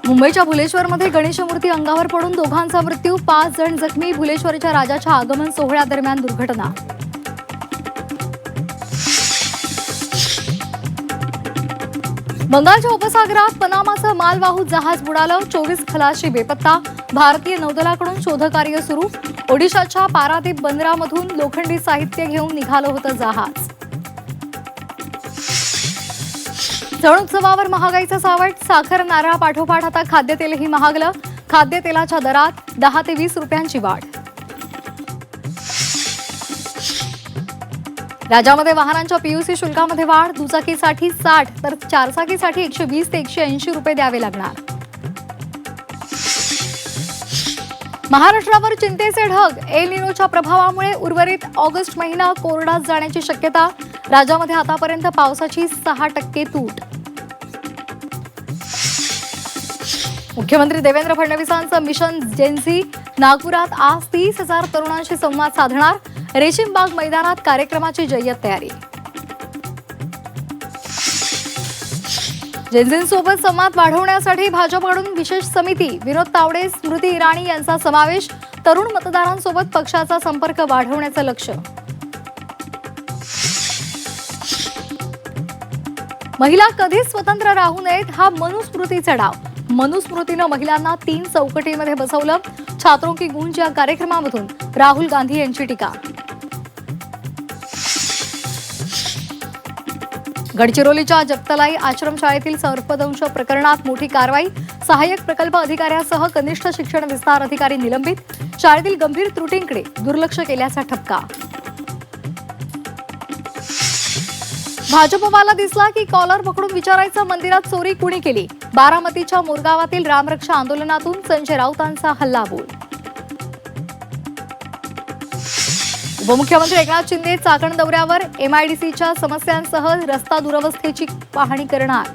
मुंबईच्या भुलेश्वरमध्ये गणेश मूर्ती अंगावर पडून दोघांचा मृत्यू, 5 जण जखमी. भुलेश्वरच्या राजाच्या आगमन सोहळ्यादरम्यान दुर्घटना. बंगालच्या उपसागरात पनामाचं मालवाहू जहाज बुडालं, 24 खलाशी बेपत्ता. भारतीय नौदलाकडून शोधकार्य सुरू. ओडिशाच्या पारादीप बंदरामधून लोखंडी साहित्य घेऊन निघालं होतं जहाज. सण उत्सवावर महागाईचं सावट, साखर नारळापाठोपाठ आता खाद्यतेलही महागलं. खाद्यतेलाच्या दरात 10 ते 20 रुपयांची वाढ. राज्यामध्ये वाहनांच्या पीयूसी शुल्कामध्ये वाढ, दुचाकीसाठी 60 तर चारचाकीसाठी 120 ते 180 रुपये द्यावे लागणार. महाराष्ट्रावर चिंतेचे ढग, एल निनोच्या प्रभावामुळे उर्वरित ऑगस्ट महिना कोरडाच जाण्याची शक्यता. राज्यामध्ये आतापर्यंत पावसाची 6% तूट. मुख्यमंत्री देवेंद्र फडणवीसांचं मिशन जेन्झी, नागपुरात आज 30,000 तरुणांशी संवाद साधणार. रेशीमबाग मैदानात कार्यक्रमाची जय्यत तयारी. जेन्झींसोबत संवाद वाढवण्यासाठी भाजपकडून विशेष समिती, विनोद तावडे, स्मृती इराणी यांचा समावेश. तरुण मतदारांसोबत पक्षाचा संपर्क वाढवण्याचं लक्ष्य. महिला कधीच स्वतंत्र राहू नयेत, हा मनुस्मृतीचा डाव. मनुस्मृतीनं महिलांना 3 चौकटीमध्ये बसवलं. छात्रों की गूंज या कार्यक्रमामधून राहुल गांधी यांची टीका. गडचिरोलीच्या जगतलाई आश्रमशाळेतील सर्पदंश प्रकरणात मोठी कारवाई. सहाय्यक प्रकल्प अधिकाऱ्यासह कनिष्ठ शिक्षण विस्तार अधिकारी निलंबित. शाळेतील गंभीर त्रुटींकडे दुर्लक्ष केल्याचा ठपका. भाजपवाला दिसला की कॉलर पकडून विचारायचं मंदिरात चोरी कुणी केली. बारामतीच्या मोरगावातील रामरक्षा आंदोलनातून संजय राऊतांचा हल्लाबोल. उपमुख्यमंत्री एकनाथ शिंदे चाकण दौऱ्यावर, एमआयडीसीच्या समस्यांसह रस्ता दुरवस्थेची पाहणी करणार.